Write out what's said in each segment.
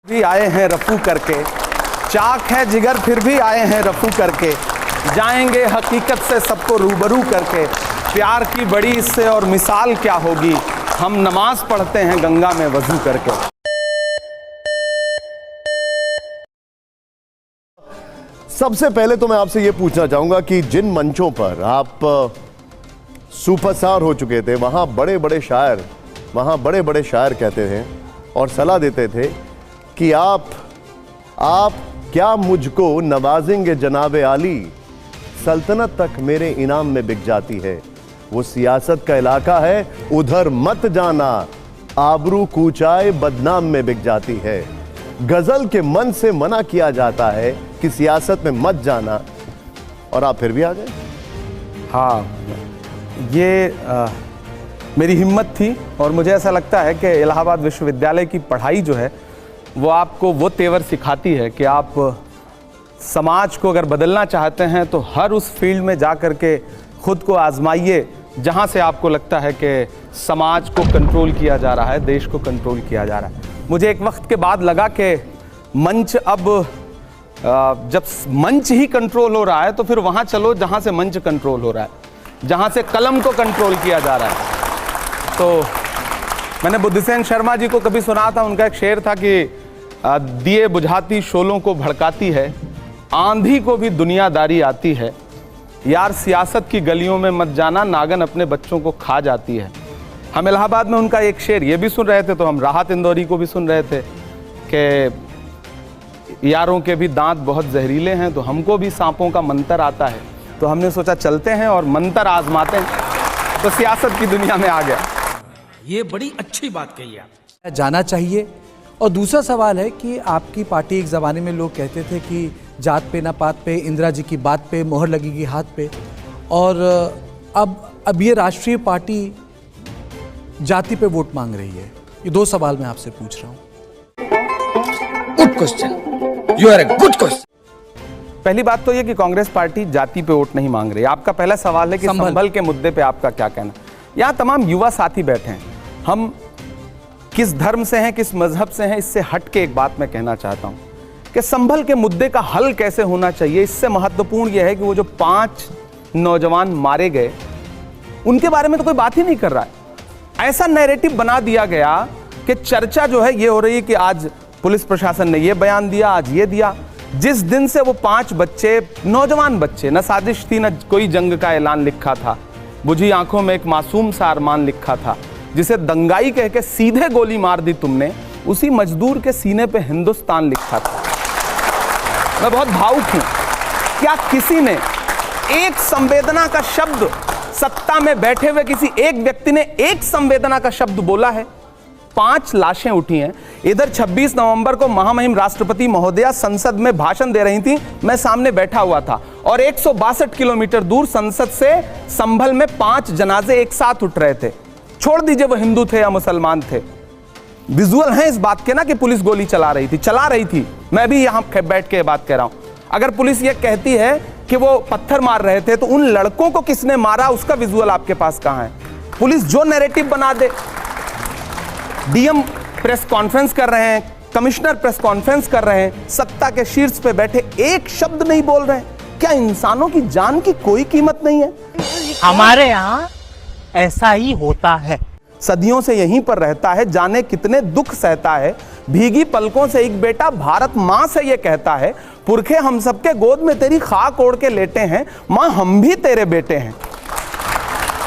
भी आए हैं रफू करके, चाक है जिगर फिर भी आए हैं रफू करके, जाएंगे हकीकत से सबको रूबरू करके, प्यार की बड़ी इससे और मिसाल क्या होगी, हम नमाज पढ़ते हैं गंगा में वजू करके। सबसे पहले तो मैं आपसे यह पूछना चाहूंगा कि जिन मंचों पर आप सुपरस्टार हो चुके थे, वहां बड़े बड़े शायर कहते थे और सलाह देते थे कि आप क्या मुझको नवाजेंगे जनाबे आली, सल्तनत तक मेरे इनाम में बिक जाती है। वो सियासत का इलाका है, उधर मत जाना, आबरू कूचाए बदनाम में बिक जाती है। गजल के मन से मना किया जाता है कि सियासत में मत जाना, और आप फिर भी आ गए। हाँ, ये मेरी हिम्मत थी और मुझे ऐसा लगता है कि इलाहाबाद विश्वविद्यालय की पढ़ाई जो है वो आपको वो तेवर सिखाती है कि आप समाज को अगर बदलना चाहते हैं तो हर उस फील्ड में जा कर के खुद को आजमाइए जहां से आपको लगता है कि समाज को कंट्रोल किया जा रहा है, देश को कंट्रोल किया जा रहा है। मुझे एक वक्त के बाद लगा कि मंच अब जब मंच ही कंट्रोल हो रहा है तो फिर वहां चलो जहां से मंच कंट्रोल हो रहा है, जहां से कलम को कंट्रोल किया जा रहा है। तो मैंने बुद्धिसेन शर्मा जी को कभी सुना था, उनका एक शेर था कि दिए बुझाती शोलों को भड़काती है, आंधी को भी दुनियादारी आती है, यार सियासत की गलियों में मत जाना, नागन अपने बच्चों को खा जाती है। हम इलाहाबाद में उनका एक शेर ये भी सुन रहे थे, तो हम राहत इंदौरी को भी सुन रहे थे कि यारों के भी दांत बहुत जहरीले हैं, तो हमको भी सांपों का मंतर आता है। तो हमने सोचा चलते हैं और मंतर आजमाते हैं, तो सियासत की दुनिया में आ गया। ये बड़ी अच्छी बात कही आप। जाना चाहिए। और दूसरा सवाल है कि आपकी पार्टी एक ज़माने में लोग कहते थे कि जात पे ना पात पे, इंदिरा जी की बात पे मोहर लगेगी हाथ पे, और अब ये राष्ट्रीय पार्टी जाति पे वोट मांग रही है। ये दो सवाल मैं आपसे पूछ रहा हूँ। Good question, you are a good question. पहली बात तो ये कि कांग्रेस पार्टी जाति पे वोट नहीं मांग रही। आपका पहला सवाल है कि संभल के मुद्दे पे आपका क्या कहना। यहाँ तमाम युवा साथी बैठे हैं, हम किस धर्म से हैं, किस मजहब से हैं, इससे हट के एक बात मैं कहना चाहता हूँ कि संभल के मुद्दे का हल कैसे होना चाहिए। इससे महत्वपूर्ण यह है कि वो जो 5 नौजवान मारे गए उनके बारे में तो कोई बात ही नहीं कर रहा है। ऐसा नैरेटिव बना दिया गया कि चर्चा जो है ये हो रही है कि आज पुलिस प्रशासन ने ये बयान दिया, आज ये दिया। जिस दिन से वो 5 बच्चे, नौजवान बच्चे, न साजिश थी न कोई जंग का ऐलान लिखा था, बुझी आंखों में एक मासूम सा अरमान लिखा था, जिसे दंगाई कह के सीधे गोली मार दी तुमने, उसी मजदूर के सीने पे हिंदुस्तान लिखा था। मैं बहुत भावुक हूं। क्या किसी ने एक संवेदना का शब्द, सत्ता में बैठे हुए किसी एक व्यक्ति ने एक संवेदना का शब्द बोला है? 5 लाशें उठी हैं। इधर 26 नवंबर को महामहिम राष्ट्रपति महोदया संसद में भाषण दे रही थी, मैं सामने बैठा हुआ था, और 162 किलोमीटर दूर संसद से संभल में 5 जनाजे एक साथ उठ रहे थे। छोड़ दीजिए वो हिंदू थे या मुसलमान थे, विजुअल है इस बात के ना कि पुलिस गोली चला रही थी। मैं भी यहां बैठ के बात कह रहा हूं। अगर पुलिस ये कहती है कि वो पत्थर मार रहे थे, तो उन लड़कों को किसने मारा उसका विजुअल आपके पास कहां है? पुलिस जो नैरेटिव बना दे। डीएम प्रेस कॉन्फ्रेंस कर रहे हैं, कमिश्नर प्रेस कॉन्फ्रेंस कर रहे हैं, सत्ता के शीर्ष पे बैठे एक शब्द नहीं बोल रहे हैं। क्या इंसानों की जान की कोई कीमत नहीं है? हमारे यहाँ ऐसा ही होता है। सदियों से यहीं पर रहता है, जाने कितने दुख सहता है। भीगी पलकों से एक बेटा भारत मां से ये कहता है, पुरखे हम सबके गोद में तेरी खाक ओढ़ के लेटे हैं, मां हम भी तेरे बेटे हैं।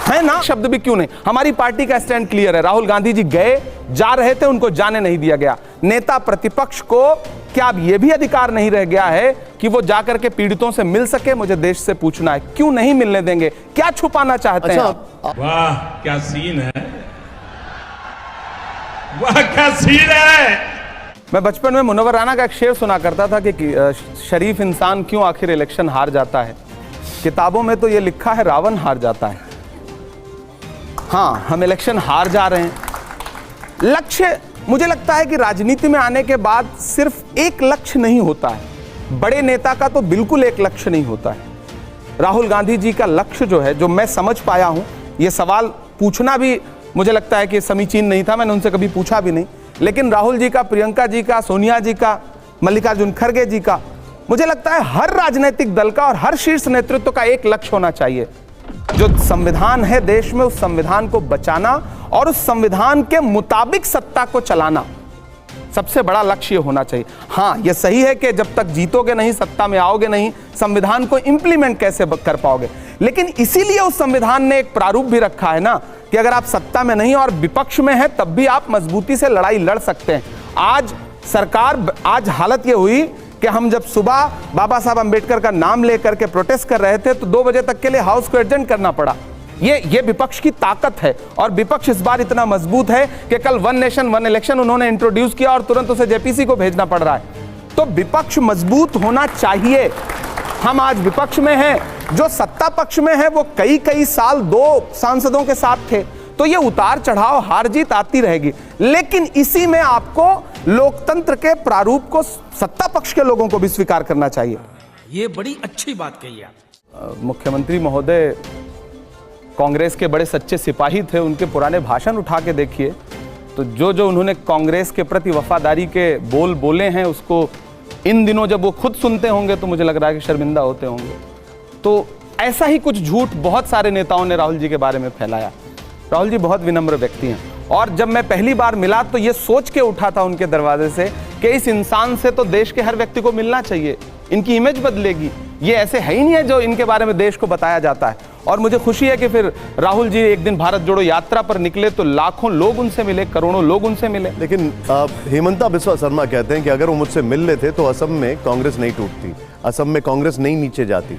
है ना? शब्द भी क्यों नहीं? हमारी पार्टी का स्टैंड क्लियर है। राहुल गांधी जी गए, जा रहे थे, उनको जाने नहीं दिया गया। नेता प्रतिपक्ष को क्या अब यह भी अधिकार नहीं रह गया है कि वो जाकर के पीड़ितों से मिल सके? मुझे देश से पूछना है, क्यों नहीं मिलने देंगे? क्या छुपाना चाहते हैं आप? वाह क्या सीन है, वाह क्या सीन है। मैं बचपन में मुनव्वर राना का एक शेर सुना करता था कि शरीफ इंसान क्यों आखिर इलेक्शन हार जाता है। किताबों में तो ये लिखा है रावण हार जाता है। हाँ, हम इलेक्शन हार जा रहे हैं। लक्ष्य, मुझे लगता है कि राजनीति में आने के बाद सिर्फ एक लक्ष्य नहीं होता है। बड़े नेता का तो बिल्कुल एक लक्ष्य नहीं होता है। राहुल गांधी जी का लक्ष्य जो है, जो मैं समझ पाया हूं, ये सवाल पूछना भी मुझे लगता है कि समीचीन नहीं था, मैंने उनसे कभी पूछा भी नहीं, लेकिन राहुल जी का, प्रियंका जी का, सोनिया जी का, मल्लिकार्जुन खड़गे जी का, मुझे लगता है हर राजनीतिक दल का और हर शीर्ष नेतृत्व का एक लक्ष्य होना चाहिए, जो संविधान है देश में उस संविधान को बचाना और उस संविधान के मुताबिक सत्ता को चलाना। सबसे बड़ा लक्ष्य ये होना चाहिए। हाँ, ये सही है कि जब तक जीतोगे नहीं, सत्ता में आओगे नहीं, संविधान को इंप्लीमेंट कैसे कर पाओगे। लेकिन इसीलिए उस संविधान ने एक प्रारूप भी रखा है ना कि अगर आप सत्ता में नहीं और विपक्ष में हैं तब भी आप मजबूती से लड़ाई लड़ सकते हैं। आज हालत ये हुई कि हम जब सुबह बाबा साहब अंबेडकर का नाम लेकर के प्रोटेस्ट कर रहे थे तो 2 बजे तक के लिए हाउस को एडजर्न करना पड़ा। ये विपक्ष की ताकत है और विपक्ष इस बार इतना मजबूत है कि कल 1 नेशन 1 इलेक्शन उन्होंने इंट्रोड्यूस किया और तुरंत उसे जेपीसी को भेजना पड़ रहा है। तो विपक्ष मजबूत होना चाहिए। हम आज विपक्ष में हैं, जो सत्ता पक्ष में है वो कई साल 2 सांसदों के साथ थे, तो ये उतार चढ़ाव, हार जीत आती रहेगी। लेकिन इसी में आपको लोकतंत्र के प्रारूप को सत्ता पक्ष के लोगों को भी स्वीकार करना चाहिए। ये बड़ी अच्छी बात कही आप। मुख्यमंत्री महोदय कांग्रेस के बड़े सच्चे सिपाही थे, उनके पुराने भाषण उठा के देखिए तो जो उन्होंने कांग्रेस के प्रति वफादारी के बोल बोले हैं उसको इन दिनों जब वो खुद सुनते होंगे तो मुझे लग रहा है कि शर्मिंदा होते होंगे। तो ऐसा ही कुछ झूठ बहुत सारे नेताओं ने राहुल जी के बारे में फैलाया। राहुल जी बहुत विनम्र व्यक्ति हैं और जब मैं पहली बार मिला तो ये सोच के उठा था उनके दरवाजे से कि इस इंसान से तो देश के हर व्यक्ति को मिलना चाहिए, इनकी इमेज बदलेगी। ये ऐसे है ही नहीं है जो इनके बारे में देश को बताया जाता है। और मुझे खुशी है कि फिर राहुल जी एक दिन भारत जोड़ो यात्रा पर निकले तो लाखों लोग उनसे मिले, करोड़ों लोग उनसे मिले। लेकिन हेमंता बिस्वा शर्मा कहते हैं कि अगर वो मुझसे मिल लेते तो असम में कांग्रेस नहीं टूटती, असम में कांग्रेस नहीं नीचे जाती।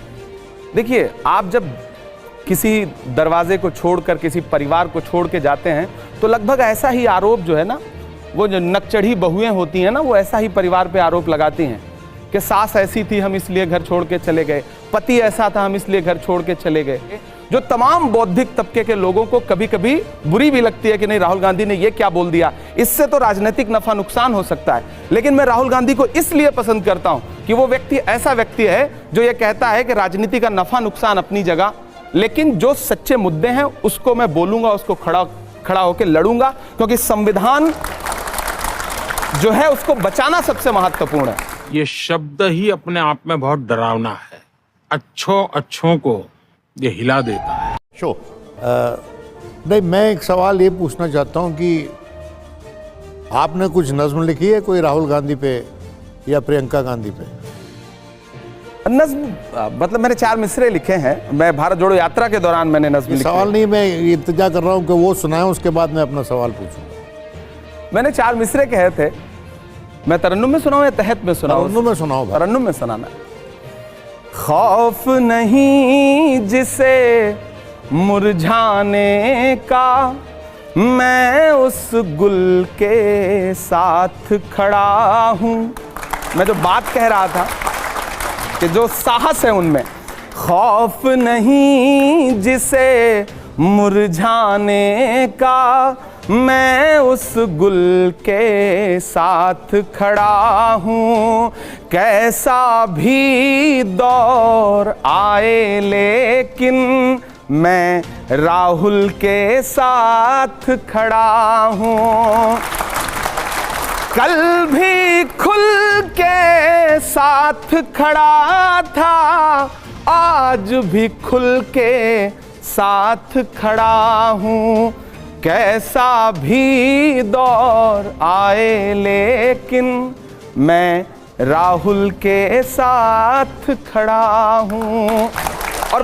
देखिए, आप जब किसी दरवाजे को छोड़कर किसी परिवार को छोड़ के जाते हैं तो लगभग ऐसा ही आरोप जो है ना, वो जो नकचढ़ी बहुएं होती हैं ना, वो ऐसा ही परिवार पे आरोप लगाती हैं कि सास ऐसी थी हम इसलिए घर छोड़ के चले गए, पति ऐसा था हम इसलिए घर छोड़ के चले गए। जो तमाम बौद्धिक तबके के लोगों को कभी कभी बुरी भी लगती है कि नहीं राहुल गांधी ने ये क्या बोल दिया, इससे तो राजनीतिक नफा नुकसान हो सकता है। लेकिन मैं राहुल गांधी को इसलिए पसंद करता हूं कि वो व्यक्ति ऐसा व्यक्ति है जो ये कहता है कि राजनीति का नफा नुकसान अपनी जगह, लेकिन जो सच्चे मुद्दे हैं उसको मैं बोलूंगा, उसको खड़ा होकर लड़ूंगा, क्योंकि संविधान जो है उसको बचाना सबसे महत्वपूर्ण है। ये शब्द ही अपने आप में बहुत डरावना है। अच्छों को ये हिला देता है। शो नहीं, मैं एक सवाल ये पूछना चाहता हूँ कि आपने कुछ नज्म लिखी है कोई राहुल गांधी पे या प्रियंका गांधी पे? नज्म मतलब मैंने 4 मिसरे लिखे हैं, मैं भारत जोड़ो यात्रा के दौरान मैंने नज्म लिखे। सवाल नहीं, मैं इंतजार कर रहा हूँ कि वो सुनाएं, उसके बाद मैं अपना सवाल पूछूंगा। मैंने 4 मिसरे कहे थे। मैं तरन्नुम में सुनाऊं या तहत में सुनाऊं? तरन्नुम में सुनाओ भाई। तरन्नुम में सुनाना। खौफ नहीं जिसे मुरझाने का, मैं उस गुल के साथ खड़ा हूं। मैं जो बात कह रहा था कि जो साहस है उनमें, खौफ नहीं जिसे मुरझाने का, मैं उस गुल के साथ खड़ा हूँ। कैसा भी दौर आए लेकिन मैं राहुल के साथ खड़ा हूँ। कल भी खुल के साथ खड़ा था, आज भी खुल के साथ खड़ा हूँ। कैसा भी दौर आए लेकिन मैं राहुल के साथ खड़ा हूँ। और